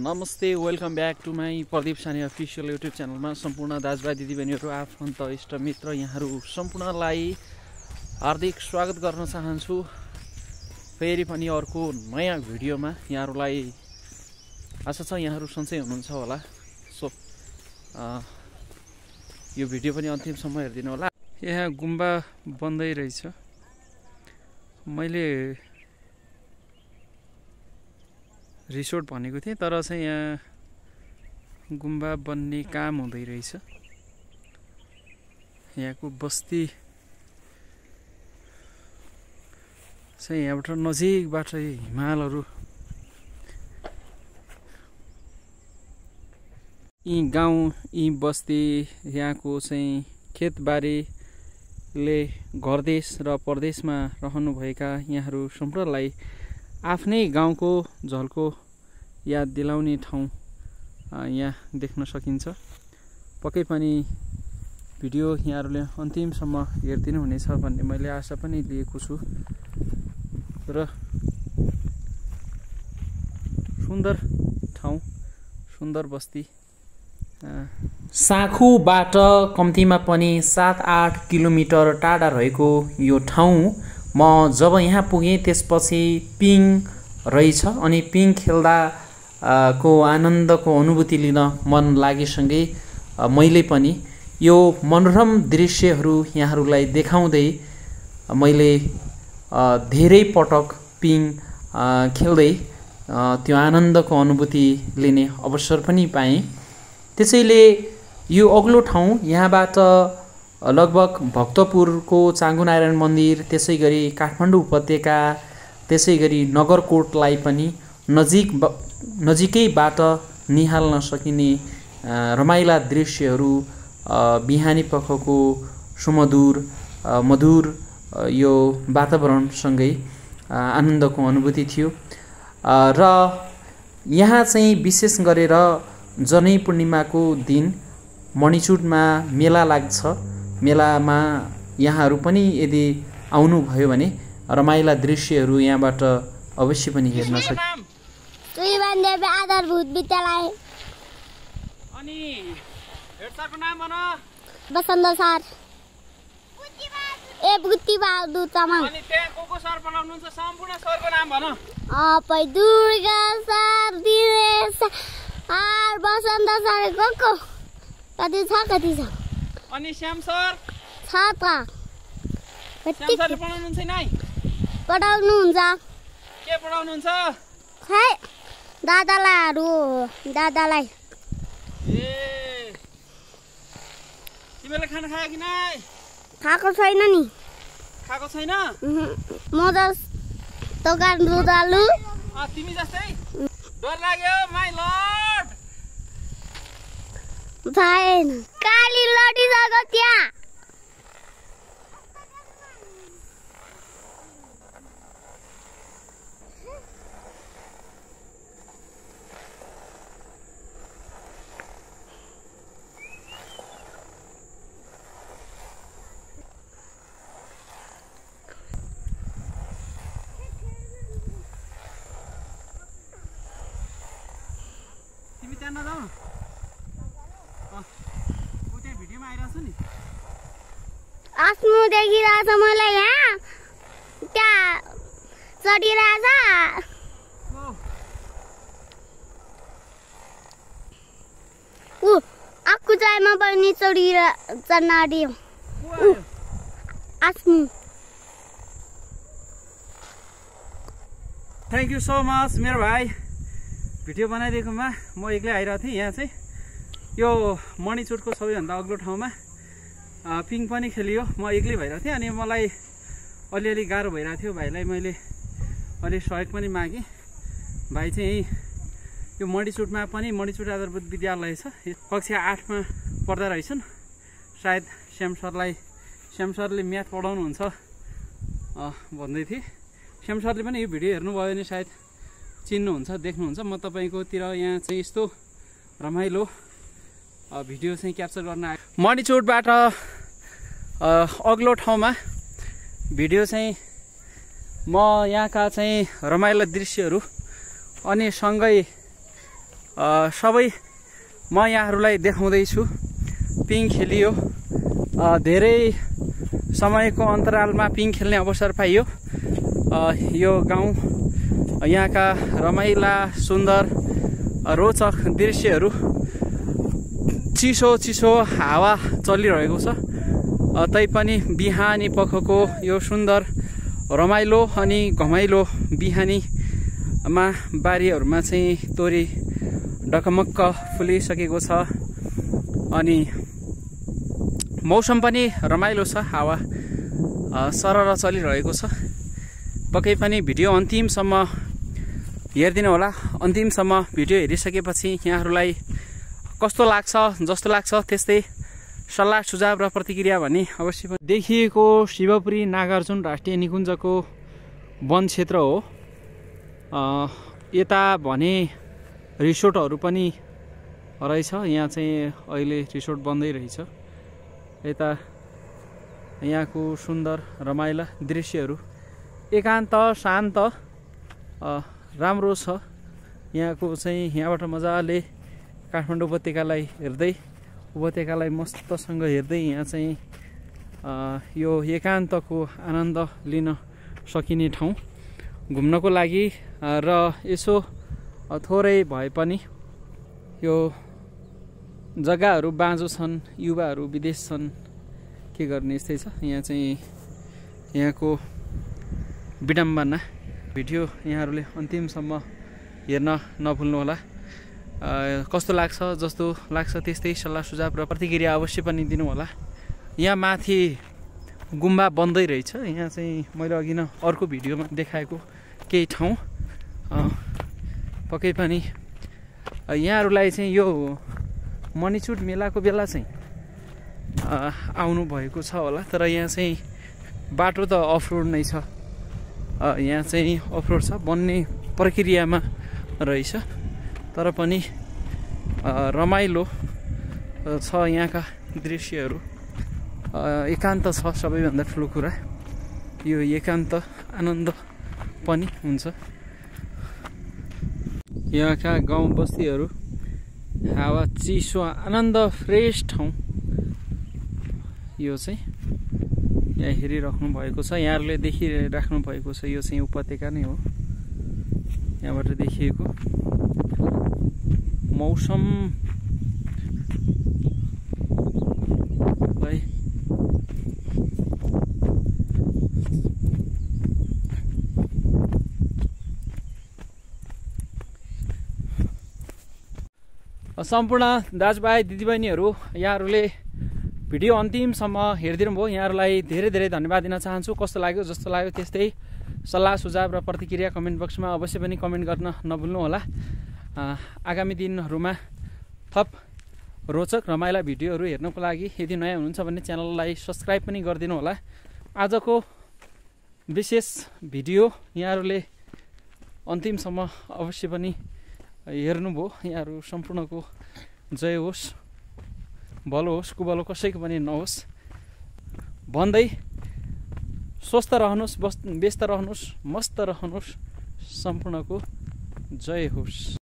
नमस्ते welcome back to my Pradeep Saini official YouTube च्यानलमा सम्पूर्ण दाजुभाइ दिदीबहिनीहरू आफन्त इष्ट मित्र यहाँहरू सम्पूर्णलाई हार्दिक स्वागत गर्न चाहन्छु। फेरि पनि अर्को नयाँ भिडियोमा यहाँहरूलाई आशा छ यहाँहरू सन्चै हुनुहुन्छ होला। सो यो भिडियो पनि अन्तिमसम्म हेरिदिनु होला। यहाँ गुम्बा बन्दै रहेछ। मैले रिसोर्ट भनेको थिएँ तर चाहिँ यहाँ गुम्बा बन्ने काम हुँदै रहेछ। यहाँको बस्ती चाहिँ यहाँबाट नजिकबाट हिमालहरू यी गाउँ यी बस्ती यहाँको चाहिँ खेतबारीले घरदेश र परदेशमा रहनुभएका यहाँहरू सम्पूर्णलाई आफ्नै गाउँको झल्को याद दिलाउने ठाउँ यहाँ देख्न सकिन्छ। पक्कै पनि भिडियो यहाँहरूले अन्तिमसम्म हेरिदिनु हुनेछ भन्ने मैले आशा पनि लिएको छु। र सुन्दर ठाउँ, सुन्दर बस्ती। साँखुबाट कम्तीमा पनि 7-8 किलोमिटर टाढा रहेको यो ठाउँ म जब यहाँ पुगेँ त्यसपछि पिङ रहेछ अनि पिङ खेल्दा को आनन्दको अनुभूति लिन मन लागेसँगै मैले पनि यो मनोरम दृश्यहरू यहाँहरूलाई देखाउँदै मैले धेरै पटक पिङ खेल्दै त्यो आनन्दको अनुभूति लिने अवसर पनि पाएँ। त्यसैले यो अग्लो ठाउँ यहाँबाट लगभग भक्तपुरको चाँगुनारायण मन्दिर, त्यसै गरी काठमाडौँ उपत्यका, त्यसै गरी नगरकोटलाई पनि नजिकैबाट निहाल्न सकिने रमाइला दृश्यहरू, बिहानी पखको मधुर यो वातावरणसँगै आनन्दको अनुभूति थियो। र यहाँ चाहिँ विशेष गरेर जनै पूर्णिमाको दिन मणिचुडमा मेला लाग्छ। मेलामा यहाँहरू पनि यदि आउनुभयो भने रमाइला दृश्यहरू यहाँबाट अवश्य पनि हेर्न सक्नुहुन्छ। आधारभूत विद्यालय अनि हेड सरको नाम भन। बसन्त सर। बुद्धि बहादुर तामाङ। अनि त्यहाँ को सर बनाउनुहुन्छ? सम्पूर्ण सरको नाम भन। दुर्गा सर, दिनेश सर, बसन्त सर को कति छ? अनि श्याम सर छ त। श्याम सरले पढाउनुहुन्छ नि? पढाउनुहुन्छ। के पढाउनुहुन्छ? खै दादालाई। ए तिमीले खाना खायो कि नै? खाएको छैन नि। खाएको छैन? म त दोकान दुधालु। तिमी जस्तै डर लाग्यो माइ लर्ड। छैन, काली लडिसक्यो त्यहाँ। तिमी त्यहाँ नजाऊ। त्यहाँ भिडियोमा आइरहेको छु नि। आफ्नो देखिरहेछ मलाई यहाँ। त्यहाँ चढिरहेछ। आक्कु चायमा पनि चढ्न आँट्यो। आफ्नो। थ्याङ्क यू सो मच मेरो भाइ। भिडियो बनाइदिएकोमा म एक्लै आइरहेको थिएँ। यहाँ चाहिँ यो मणिचुडको सबैभन्दा अग्लो ठाउँमा पिङ पनि खेलियो। म एक्लै भइरहेको थिएँ अनि मलाई अलिअलि गाह्रो भइरहेको थियो। भाइलाई मैले अलि सहयोग पनि मागेँ। भाइ चाहिँ यो मणिचुडमा पनि मणिचुड आधारभूत विद्यालय छ। कक्षा 8मा पढ्दा रहेछन्। सायद श्याम सरले म्याथ पढाउनुहुन्छ भन्दै थिएँ। श्याम सरले पनि यो भिडियो हेर्नुभयो भने सायद चिन्नुहुन्छ, देख्नुहुन्छ। म तपाईँकोतिर यहाँ चाहिँ यस्तो रमाइलो भिडियो चाहिँ क्याप्चर गर्न आयो। मणिचुडबाट अग्लो ठाउँमा भिडियो चाहिँ म यहाँका चाहिँ रमाइला दृश्यहरू अनि सँगै सबै म यहाँहरूलाई देखाउँदैछु। पिङ खेलियो, धेरै समयको अन्तरालमा पिङ खेल्ने अवसर पाइयो। यो गाउँ यहाँका रमाइला सुन्दर रोचक दृश्यहरू, चिसो चिसो हावा चलिरहेको छ। तैपनि बिहानी पखको यो सुन्दर रमाइलो अनि घमाइलो बिहानीमा बारीहरूमा चाहिँ तोरी ढकमक्क फुलिसकेको छ अनि मौसम पनि रमाइलो छ, हावा सरर चलिरहेको छ। पक्कै पनि भिडियो अन्तिमसम्म हेरिदिनु होला। अन्तिमसम्म भिडियो हेरिसकेपछि यहाँहरूलाई कस्तो लाग्छ, जस्तो लाग्छ त्यस्तै सल्लाह सुझाव र प्रतिक्रिया भने अवश्य पनि। देखिएको शिवपुरी नागार्जुन राष्ट्रिय निकुञ्जको वन क्षेत्र हो। यता भने रिसोर्टहरू पनि रहेछ। यहाँ चाहिँ अहिले रिसोर्ट बन्दै रहेछ। यता यहाँको सुन्दर रमाइला दृश्यहरू, एकान्त शान्त राम्रो छ। यहाँको चाहिँ यहाँबाट मजाले काठमाडौँ उपत्यकालाई हेर्दै, उपत्यकालाई मस्तसँग हेर्दै यहाँ चाहिँ यो एकान्तको आनन्द लिन सकिने ठाउँ घुम्नको लागि। र यसो थोरै भए पनि यो जग्गाहरू बाँझो छन्, युवाहरू विदेश छन्, के गर्ने, यस्तै छ। यहाँ चाहिँ यहाँको विडम्बना। भिडियो यहाँहरूले अन्तिमसम्म हेर्न नभुल्नुहोला। कस्तो लाग्छ, जस्तो लाग्छ त्यस्तै सल्लाह सुझाव र प्रतिक्रिया अवश्य पनि दिनुहोला। यहाँ माथि गुम्बा बन्दै रहेछ। यहाँ चाहिँ मैले अघि नै अर्को भिडियोमा देखाएको केही ठाउँ। पक्कै पनि यहाँहरूलाई चाहिँ यो मणिचुट मेलाको बेला चाहिँ आउनु भएको छ होला। तर यहाँ चाहिँ बाटो त अफरोड नै छ। यहाँ चाहिँ अफरोड छ, बन्ने प्रक्रियामा रहेछ। तर पनि रमाइलो छ यहाँका दृश्यहरू। एकान्त छ सबैभन्दा ठुलो कुरा। यो एकान्त आनन्द पनि हुन्छ। यहाँका गाउँ बस्तीहरू, हावा चिसो, आनन्द, फ्रेस ठाउँ यो चाहिँ यहाँ हेरिराख्नु भएको छ। यहाँहरूले देखिराख्नु भएको छ। यो चाहिँ उपत्यका नै हो। यहाँबाट देखिएको मौसम सम्पूर्ण दाजुभाइ दिदीबहिनीहरू, यहाँहरूले भिडियो अन्तिमसम्म हेरिदिनु भयो। यहाँहरूलाई धेरै धेरै धन्यवाद दिन चाहन्छु। कस्तो लाग्यो, जस्तो लाग्यो त्यस्तै सल्लाह सुझाव र प्रतिक्रिया कमेन्ट बक्समा अवश्य पनि कमेन्ट गर्न नभुल्नुहोला। आगामी दिनहरूमा थप रोचक रमाइला भिडियोहरू हेर्नको लागि यदि नयाँ हुनुहुन्छ भने च्यानललाई सब्सक्राइब पनि गरिदिनु होला। आजको विशेष भिडियो यहाँहरूले अन्तिमसम्म अवश्य पनि हेर्नुभयो। यहाँहरू सम्पूर्णको जय होस्, भलो होस्, कुभलो कसैको पनि नहोस् भन्दै स्वस्थ रहनुहोस्, व्यस्त रहनुहोस्, मस्त रहनुहोस्। सम्पूर्णको जय होस्।